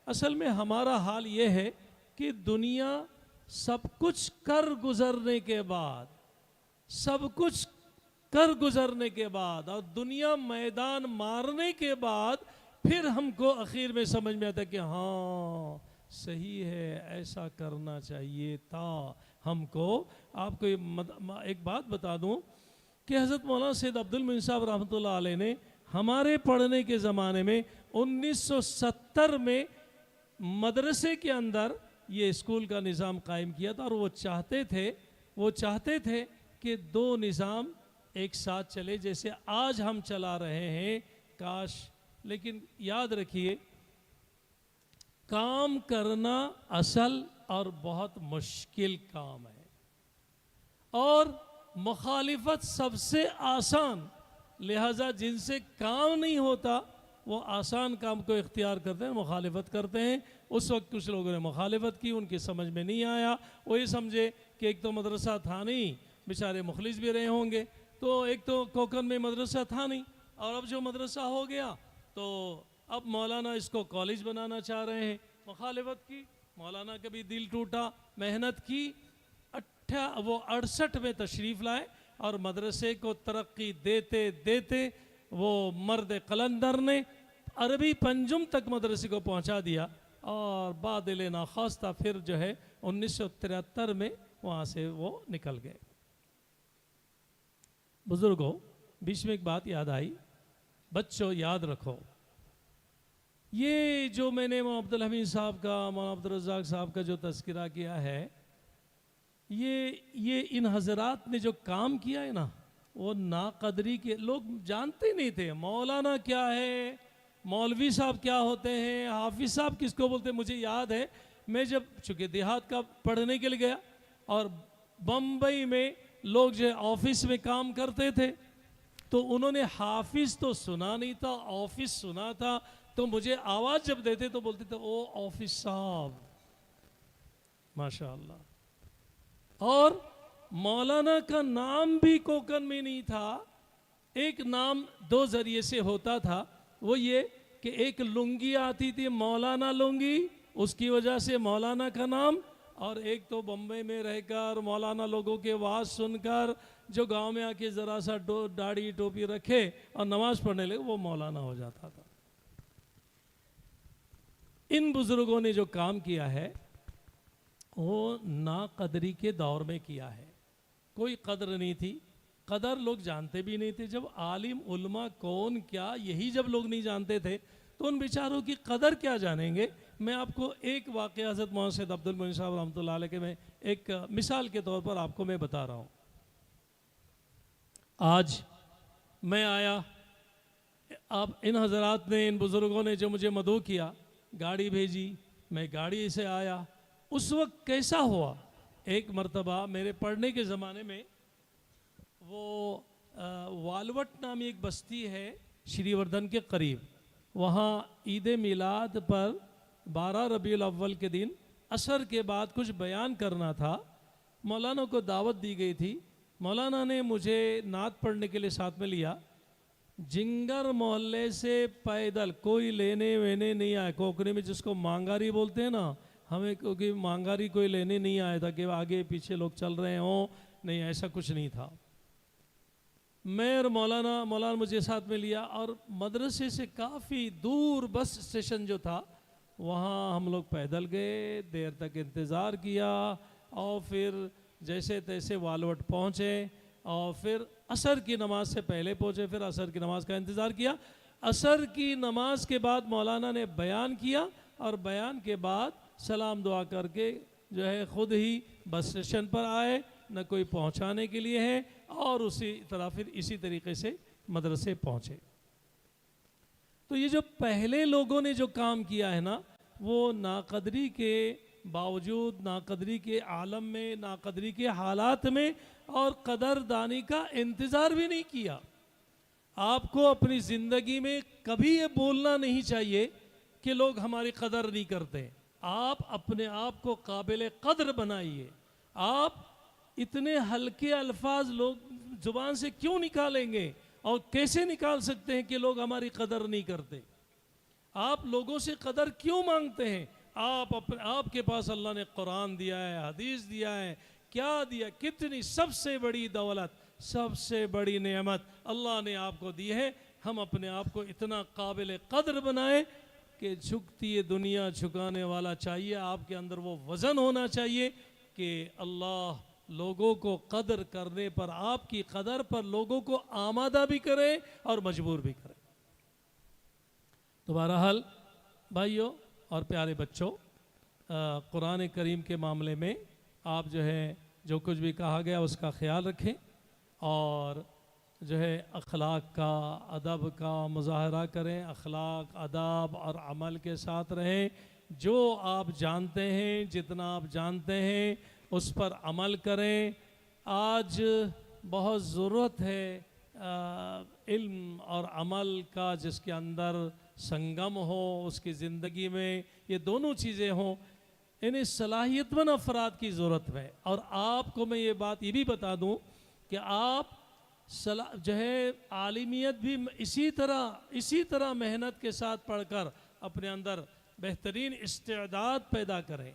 اصل میں ہمارا حال یہ ہے کہ دنیا سب کچھ کر گزرنے کے بعد اور دنیا میدان مارنے کے بعد پھر ہم کو اخیر میں سمجھ میں آتا ہے کہ ہاں صحیح ہے، ایسا کرنا چاہیے تھا ہم کو. آپ کو ایک بات بتا دوں کہ حضرت مولانا سید عبد المعین صاحب رحمۃ اللہ علیہ نے ہمارے پڑھنے کے زمانے میں 1970 میں مدرسے کے اندر یہ اسکول کا نظام قائم کیا تھا، اور وہ چاہتے تھے کہ دو نظام ایک ساتھ چلے جیسے آج ہم چلا رہے ہیں. کاش. لیکن یاد رکھیے، کام کرنا اصل اور بہت مشکل کام ہے، اور مخالفت سب سے آسان. لہذا جن سے کام نہیں ہوتا وہ آسان کام کو اختیار کرتے ہیں، مخالفت کرتے ہیں. اس وقت کچھ لوگوں نے مخالفت کی، ان کی سمجھ میں نہیں آیا. وہ یہ سمجھے کہ ایک تو مدرسہ تھا نہیں، بیچارے مخلص بھی رہے ہوں گے، تو ایک تو کوکن میں مدرسہ تھا نہیں، اور اب جو مدرسہ ہو گیا تو اب مولانا اس کو کالج بنانا چاہ رہے ہیں. مخالفت کی، مولانا کا بھی دل ٹوٹا، محنت کی. وہ 68 میں تشریف لائے، اور مدرسے کو ترقی دیتے دیتے وہ مرد قلندر نے عربی پنجم تک مدرسے کو پہنچا دیا، اور بادل ناخواستہ پھر جو ہے 1973 میں وہاں سے وہ نکل گئے. بزرگوں، بیچ میں ایک بات یاد آئی. بچوں یاد رکھو، یہ جو میں نے مولانا عبد الحمید صاحب کا، مولانا عبد الرزاق صاحب کا جو تذکرہ کیا ہے، یہ ان حضرات نے جو کام کیا ہے نا، وہ ناقدری کے لوگ جانتے نہیں تھے. مولانا کیا ہے، مولوی صاحب کیا ہوتے ہیں، حافظ صاحب کس کو بولتے ہیں. مجھے یاد ہے میں جب چونکہ دیہات کا پڑھنے کے لیے گیا، اور بمبئی میں لوگ جو آفس میں کام کرتے تھے، تو انہوں نے حافظ تو سنا نہیں تھا، آفس سنا تھا. تو مجھے آواز جب دیتے تو بولتے تھے او آفس صاحب، ماشاءاللہ. اور مولانا کا نام بھی کوکن میں نہیں تھا. ایک نام دو ذریعے سے ہوتا تھا. وہ یہ کہ ایک لنگی آتی تھی، مولانا لنگی، اس کی وجہ سے مولانا کا نام. اور ایک تو بمبئی میں رہ کر مولانا لوگوں کے واز سن کر جو گاؤں میں آ کے ذرا سا داڑھی ٹوپی رکھے اور نماز پڑھنے لگے، وہ مولانا ہو جاتا تھا. ان بزرگوں نے جو کام کیا ہے وہ ناقدری کے دور میں کیا ہے. کوئی قدر نہیں تھی، قدر لوگ جانتے بھی نہیں تھے. جب عالم علماء کون کیا یہی جب لوگ نہیں جانتے تھے تو ان بیچاروں کی قدر کیا جانیں گے. میں آپ کو ایک واقعہ حضرت مولانا سید عبد المعین صاحب رحمۃ اللہ علیہ کے میں ایک مثال کے طور پر آپ کو میں بتا رہا ہوں. آج میں آیا، اب ان حضرات نے، ان بزرگوں نے جو مجھے مدعو کیا، گاڑی بھیجی، میں گاڑی سے آیا. اس وقت کیسا ہوا، ایک مرتبہ میرے پڑھنے کے زمانے میں وہ والوٹ نامی ایک بستی ہے شری وردھن کے قریب، وہاں عید میلاد پر 12 ربیع الاول کے دن عصر کے بعد کچھ بیان کرنا تھا. مولانا کو دعوت دی گئی تھی. مولانا نے مجھے نعت پڑھنے کے لیے ساتھ میں لیا. جنگر محلے سے پیدل، کوئی لینے وینے نہیں آئے. کوکنے میں جس کو مانگاری بولتے ہیں نا، ہمیں کیونکہ مانگاری کوئی لینے نہیں آیا تھا کہ آگے پیچھے لوگ چل رہے ہوں، نہیں، ایسا کچھ نہیں تھا. میں اور مولانا مجھے ساتھ میں لیا، اور مدرسے سے کافی دور بس اسٹیشن جو تھا وہاں ہم لوگ پیدل گئے. دیر تک انتظار کیا، اور پھر جیسے تیسے والوٹ پہنچے، اور پھر عصر کی نماز سے پہلے پہنچے. پھر عصر کی نماز کا انتظار کیا. عصر کی نماز کے بعد مولانا نے بیان کیا، اور بیان کے بعد سلام دعا کر کے جو ہے خود ہی بس اسٹیشن پر آئے، نہ کوئی پہنچانے کے لیے ہے، اور اسی طرح پھر اسی طریقے سے مدرسے پہنچے. تو یہ جو پہلے لوگوں نے جو کام کیا ہے نا، وہ ناقدری کے باوجود، ناقدری کے عالم میں، ناقدری کے حالات میں، اور قدردانی کا انتظار بھی نہیں کیا. آپ کو اپنی زندگی میں کبھی یہ بولنا نہیں چاہیے کہ لوگ ہماری قدر نہیں کرتے. آپ اپنے آپ کو قابل قدر بنائیے. آپ اتنے ہلکے الفاظ لوگ زبان سے کیوں نکالیں گے، اور کیسے نکال سکتے ہیں کہ لوگ ہماری قدر نہیں کرتے؟ آپ لوگوں سے قدر کیوں مانگتے ہیں؟ آپ کے پاس اللہ نے قرآن دیا ہے، حدیث دیا ہے، کیا دیا، کتنی سب سے بڑی دولت، سب سے بڑی نعمت اللہ نے آپ کو دی ہے. ہم اپنے آپ کو اتنا قابل قدر بنائیں کہ جھکتی ہے دنیا جھکانے والا چاہیے، آپ کے اندر وہ وزن ہونا چاہیے کہ اللہ لوگوں کو قدر کرنے پر، آپ کی قدر پر لوگوں کو آمادہ بھی کرے اور مجبور بھی کرے۔ تو بہرحال بھائیوں اور پیارے بچوں، قرآن کریم کے معاملے میں آپ جو ہے جو کچھ بھی کہا گیا اس کا خیال رکھیں، اور جو ہے اخلاق کا، ادب کا مظاہرہ کریں، اخلاق، ادب اور عمل کے ساتھ رہیں۔ جو آپ جانتے ہیں، جتنا آپ جانتے ہیں اس پر عمل کریں۔ آج بہت ضرورت ہے علم اور عمل کا، جس کے اندر سنگم ہو، اس کی زندگی میں یہ دونوں چیزیں ہوں۔ انہیں صلاحیت مند افراد کی ضرورت ہے، اور آپ کو میں یہ بات یہ بھی بتا دوں کہ آپ جو ہے عالمیت بھی اسی طرح محنت کے ساتھ پڑھ کر اپنے اندر بہترین استعداد پیدا کریں۔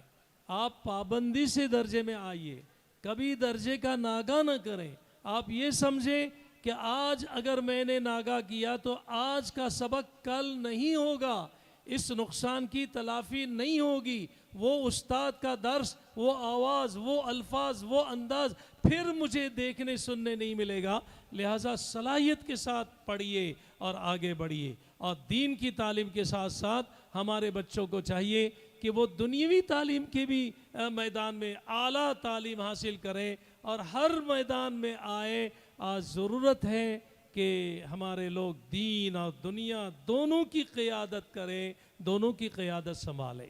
آپ پابندی سے درجے میں آئیے، کبھی درجے کا ناغہ نہ کریں۔ آپ یہ سمجھیں کہ آج اگر میں نے ناغہ کیا تو آج کا سبق کل نہیں ہوگا، اس نقصان کی تلافی نہیں ہوگی، وہ استاد کا درس، وہ آواز، وہ الفاظ، وہ انداز پھر مجھے دیکھنے سننے نہیں ملے گا۔ لہٰذا صلاحیت کے ساتھ پڑھیے اور آگے بڑھیے، اور دین کی تعلیم کے ساتھ ساتھ ہمارے بچوں کو چاہیے کہ وہ دنیاوی تعلیم کے بھی میدان میں اعلیٰ تعلیم حاصل کریں اور ہر میدان میں آئیں۔ آج ضرورت ہے کہ ہمارے لوگ دین اور دنیا دونوں کی قیادت کریں، دونوں کی قیادت سنبھالیں۔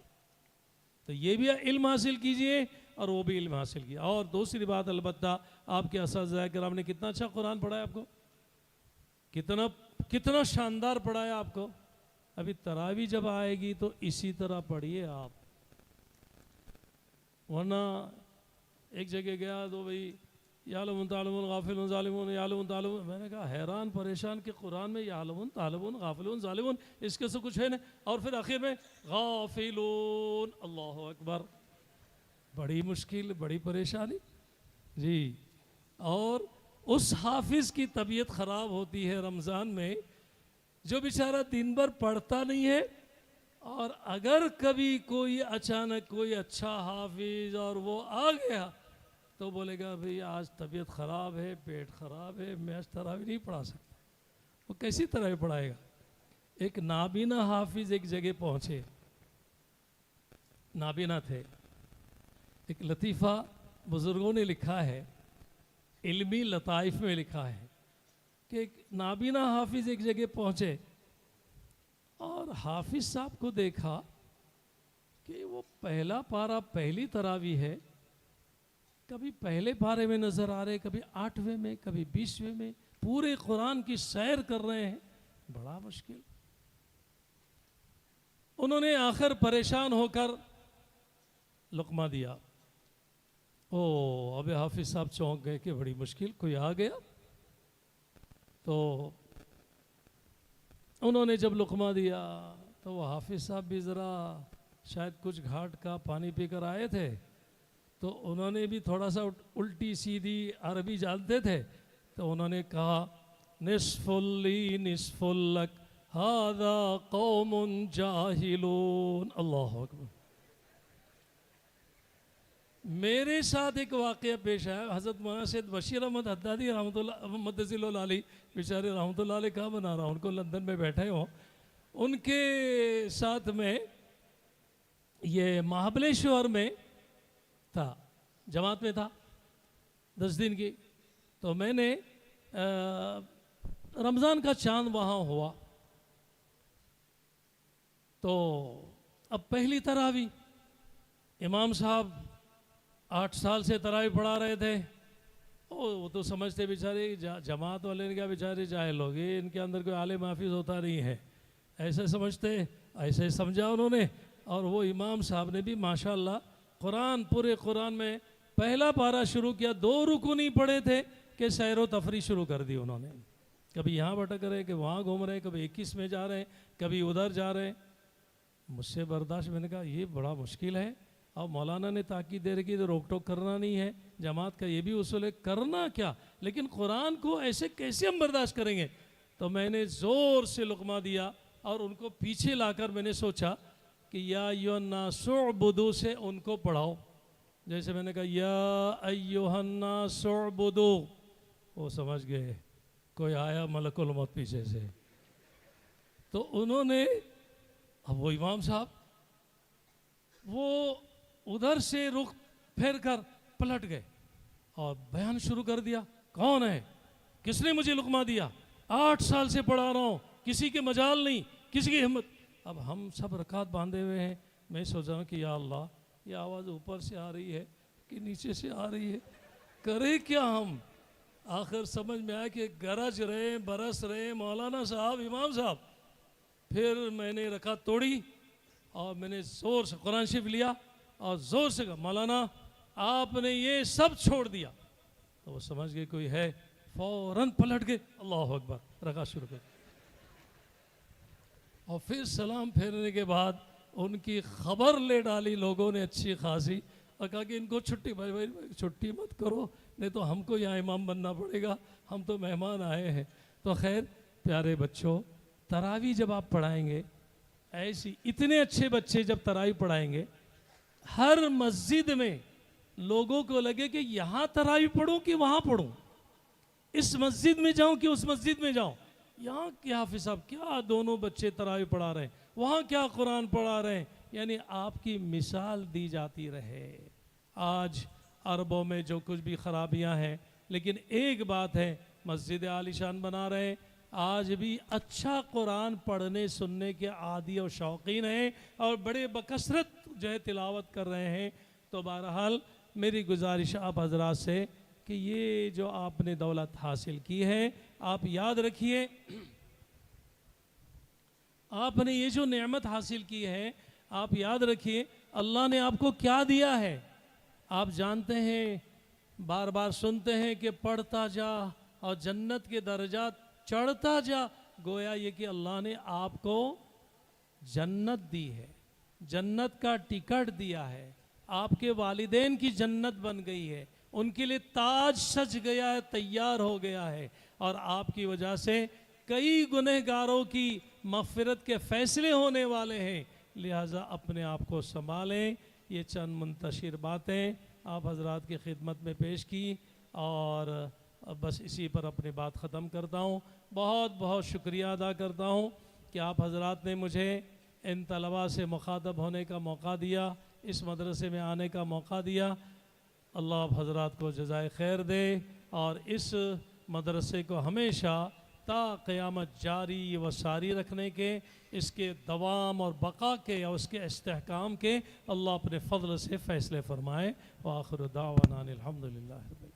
تو یہ بھی علم حاصل کیجئے اور وہ بھی علم حاصل کیجئے۔ اور دوسری بات، البتہ آپ کے اساتذہ کرام نے کتنا اچھا قرآن پڑھایا آپ کو، کتنا شاندار پڑھایا آپ کو۔ ابھی تراویح جب آئے گی تو اسی طرح پڑھیے آپ، ورنہ ایک جگہ گیا تو بھئی یعلمون تعلمون غافلون ظالمون یعلمون تعلمون، میں نے کہا حیران پریشان کہ قرآن میں یعلمون تعلمون غافلون ظالمون اس کے سے کچھ ہے نہیں، اور پھر آخر میں غافلون، اللہ اکبر، بڑی مشکل، بڑی پریشانی جی۔ اور اس حافظ کی طبیعت خراب ہوتی ہے رمضان میں، جو بیچارہ دن بھر پڑھتا نہیں ہے، اور اگر کبھی کوئی اچانک کوئی اچھا حافظ اور وہ آ گیا تو بولے گا بھئی آج طبیعت خراب ہے، پیٹ خراب ہے، میں آج تراویح نہیں پڑھا سکتا۔ وہ کیسی تراویح پڑھائے گا؟ ایک نابینا حافظ ایک جگہ پہنچے، نابینا تھے، ایک لطیفہ بزرگوں نے لکھا ہے، علمی لطائف میں لکھا ہے کہ ایک نابینا حافظ ایک جگہ پہنچے اور حافظ صاحب کو دیکھا کہ وہ پہلا پارہ پہلی تراویح ہے، کبھی پہلے پارے میں نظر آ رہے، کبھی 8ویں میں، کبھی 20ویں میں، پورے قرآن کی سیر کر رہے ہیں، بڑا مشکل۔ انہوں نے آخر پریشان ہو کر لقمہ دیا۔ اب حافظ صاحب چونک گئے کہ بڑی مشکل، کوئی آ گیا۔ تو انہوں نے جب لقمہ دیا تو وہ حافظ صاحب بھی ذرا شاید کچھ گھاٹ کا پانی پی کر آئے تھے، تو انہوں نے بھی تھوڑا سا الٹی سیدھی عربی جانتے تھے، تو انہوں نے کہا نصف لی نصف لک ھذا قوم جاہلون، اللہ اکبر۔ میرے ساتھ ایک واقعہ پیش آیا، حضرت مولانا سید بشیر احمد حدادی رحمۃ اللہ مدثر اللہ علیہ، بیچارے رحمۃ اللہ علیہ کہاں بنا رہا ہوں، ان کو لندن میں بیٹھے ہوں، ان کے ساتھ میں یہ مہابلیشور میں تھا، جماعت میں تھا 10 دن کی، تو میں نے رمضان کا چاند وہاں ہوا، تو اب پہلی تراویح امام صاحب 8 سال سے تراویح پڑھا رہے تھے، وہ تو سمجھتے بیچارے جماعت والے نے کیا بیچارے جاہل لوگ، ان کے اندر کوئی عالم حافظ ہوتا نہیں ہے، ایسے سمجھتے، ایسے سمجھا انہوں نے، اور وہ امام صاحب نے بھی ماشاءاللہ قرآن، پورے قرآن میں پہلا پارہ شروع کیا، 2 رکوع نہیں پڑھے تھے کہ سیر و تفریح شروع کر دی انہوں نے، کبھی یہاں بھٹک رہے، کبھی وہاں گھوم رہے، کبھی 21 میں جا رہے ہیں، کبھی ادھر جا رہے ہیں۔ مجھ سے برداشت، میں نے کہا یہ بڑا مشکل ہے، اور مولانا نے تاکید دے رکھی تو روک ٹوک کرنا نہیں ہے، جماعت کا یہ بھی اصول ہے، کرنا کیا، لیکن قرآن کو ایسے کیسے ہم برداشت کریں گے؟ تو میں نے زور سے لقمہ دیا اور ان کو پیچھے لا کر میں نے سوچا کہ یا ایھا الناس اعبدوا سے ان کو پڑھاؤ. جیسے میں نے کہا یا ایھا الناس اعبدوا، وہ سمجھ گئے کوئی آیا ملک الموت پیچھے سے. تو انہوں نے، اب وہ امام صاحب وہ ادھر سے رخ پھیر کر پلٹ گئے اور بیان شروع کر دیا. کون ہے؟ کس نے مجھے لقمہ دیا؟ 8 سال سے پڑھا رہا ہوں، کسی کے مجال نہیں، کسی کی ہمت. اب ہم سب رکعت باندھے ہوئے ہیں. میں سوچ رہا ہوں کہ یا اللہ، یہ آواز اوپر سے آ رہی ہے کہ نیچے سے آ رہی ہے، کرے کیا ہم؟ آخر سمجھ میں آیا کہ گرج رہے، برس رہے مولانا صاحب، امام صاحب. پھر میں نے رکعت توڑی اور میں نے زور سے قرآن شریف لیا اور زور سے کہا مولانا آپ نے یہ سب چھوڑ دیا. تو وہ سمجھ گئے کوئی ہے، فوراً پلٹ گئے، اللہ اکبر، رکعت شروع کر. اور پھر سلام پھیرنے کے بعد ان کی خبر لے ڈالی لوگوں نے اچھی خاصی، اور کہا کہ ان کو چھٹی، بھائی چھٹی مت کرو، نہیں تو ہم کو یہاں امام بننا پڑے گا، ہم تو مہمان آئے ہیں. تو خیر پیارے بچوں، تراویح جب آپ پڑھائیں گے، ایسی اتنے اچھے بچے جب تراویح پڑھائیں گے، ہر مسجد میں لوگوں کو لگے کہ یہاں تراویح پڑھوں کہ وہاں پڑھوں، اس مسجد میں جاؤں کہ اس مسجد میں جاؤں. یہاں کیا حافظ صاحب کیا دونوں بچے تراویح پڑھا رہے ہیں، وہاں کیا قرآن پڑھا رہے ہیں. یعنی آپ کی مثال دی جاتی رہے. آج عربوں میں جو کچھ بھی خرابیاں ہیں، لیکن ایک بات ہے، مسجد عالی شان بنا رہے ہیں، آج بھی اچھا قرآن پڑھنے سننے کے عادی اور شوقین ہیں، اور بڑے بکثرت جو ہے تلاوت کر رہے ہیں. تو بہرحال میری گزارش آپ حضرات سے کہ یہ جو آپ نے دولت حاصل کی ہے، آپ یاد رکھیے، آپ نے یہ جو نعمت حاصل کی ہے، آپ یاد رکھیے اللہ نے آپ کو کیا دیا ہے. آپ جانتے ہیں، بار بار سنتے ہیں کہ پڑھتا جا اور جنت کے درجات چڑھتا جا. گویا یہ کہ اللہ نے آپ کو جنت دی ہے، جنت کا ٹکٹ دیا ہے، آپ کے والدین کی جنت بن گئی ہے، ان کے لیے تاج سج گیا ہے، تیار ہو گیا ہے. اور آپ کی وجہ سے کئی گنہگاروں کی مغفرت کے فیصلے ہونے والے ہیں. لہٰذا اپنے آپ کو سنبھالیں. یہ چند منتشر باتیں آپ حضرات کی خدمت میں پیش کی، اور بس اسی پر اپنی بات ختم کرتا ہوں. بہت بہت شکریہ ادا کرتا ہوں کہ آپ حضرات نے مجھے ان طلباء سے مخاطب ہونے کا موقع دیا، اس مدرسے میں آنے کا موقع دیا. اللہ آپ حضرات کو جزائے خیر دے، اور اس مدرسے کو ہمیشہ تا قیامت جاری و ساری رکھنے کے، اس کے دوام اور بقا کے اور اس کے استحکام کے اللہ اپنے فضل سے فیصلے فرمائے. وآخر دعوانا الحمدللہ.